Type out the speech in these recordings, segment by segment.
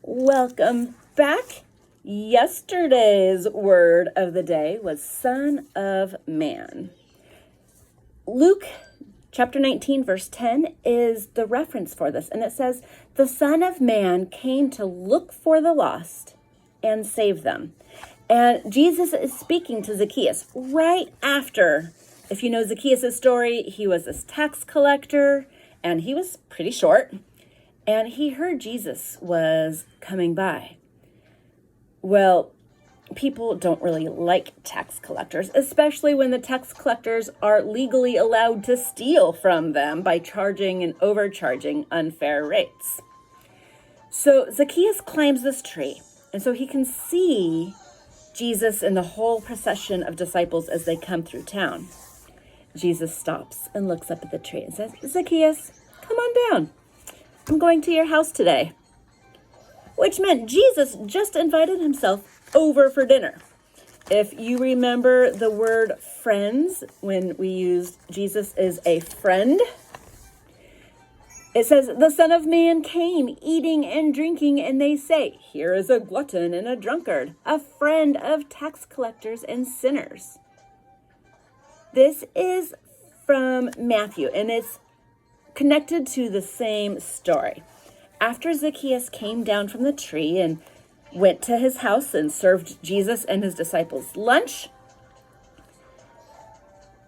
Welcome back. Yesterday's word of the day was Son of Man. Luke chapter 19, verse 10 is the reference for this, and it says, "The Son of Man came to look for the lost and save them." And Jesus is speaking to Zacchaeus right after. If you know Zacchaeus' story, he was this tax collector, and he was pretty short. And he heard Jesus was coming by. Well, people don't really like tax collectors, especially when the tax collectors are legally allowed to steal from them by charging and overcharging unfair rates. So Zacchaeus climbs this tree, and so he can see Jesus and the whole procession of disciples as they come through town. Jesus stops and looks up at the tree and says, "Zacchaeus, come on down. I'm going to your house today," which meant Jesus just invited himself over for dinner. If you remember the word friends, when we used Jesus is a friend, it says, "The Son of Man came eating and drinking, and they say, 'Here is a glutton and a drunkard, a friend of tax collectors and sinners.'" This is from Matthew, and it's connected to the same story. After Zacchaeus came down from the tree and went to his house and served Jesus and his disciples lunch,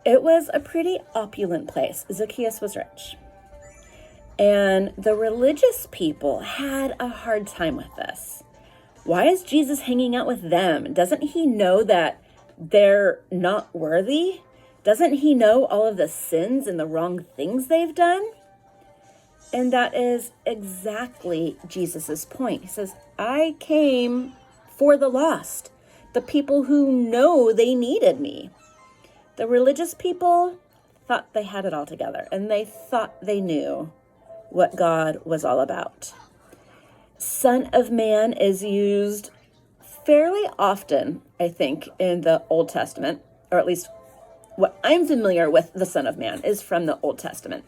it was a pretty opulent place. Zacchaeus was rich. And the religious people had a hard time with this. Why is Jesus hanging out with them? Doesn't he know that they're not worthy? Doesn't he know all of the sins and the wrong things they've done? And that is exactly Jesus's point. He says, "I came for the lost, the people who know they needed me." The religious people thought they had it all together, and they thought they knew what God was all about. Son of Man is used fairly often, I think, in the Old Testament, or at least what I'm familiar with the Son of Man is from the Old Testament.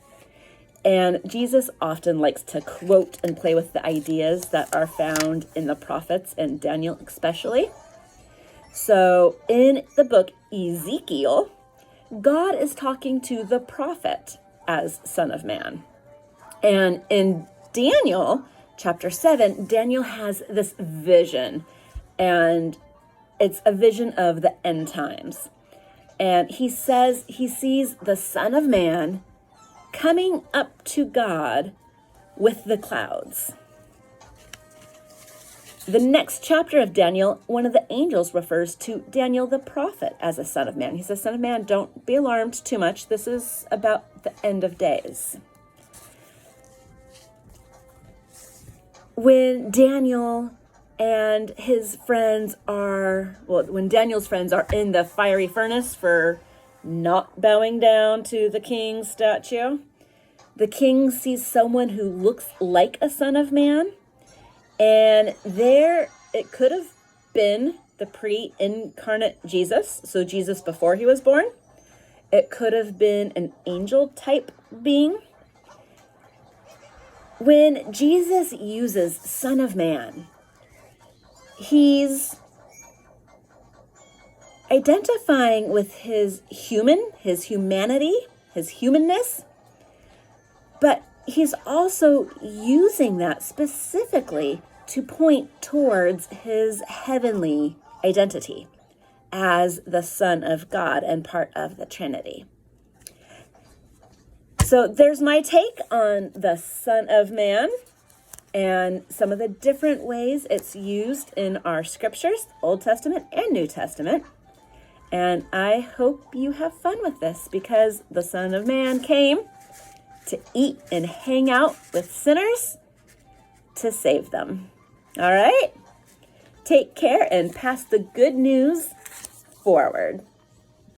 And Jesus often likes to quote and play with the ideas that are found in the prophets and Daniel especially. So in the book Ezekiel, God is talking to the prophet as Son of Man. And in Daniel chapter 7, Daniel has this vision, and it's a vision of the end times. And he says he sees the Son of Man coming up to God with the clouds. The next chapter of Daniel, one of the angels refers to Daniel the prophet as a son of man. He says, "Son of man, don't be alarmed too much. This is about the end of days." When Daniel and his friends when Daniel's friends are in the fiery furnace for not bowing down to the king's statue, the king sees someone who looks like a son of man, and there it could have been the pre-incarnate Jesus, so Jesus before he was born. It could have been an angel type being. When Jesus uses Son of Man, he's identifying with his humanity, his humanness, but he's also using that specifically to point towards his heavenly identity as the Son of God and part of the Trinity. So there's my take on the Son of Man and some of the different ways it's used in our scriptures, Old Testament and New Testament. And I hope you have fun with this, because the Son of Man came to eat and hang out with sinners to save them. All right? Take care and pass the good news forward.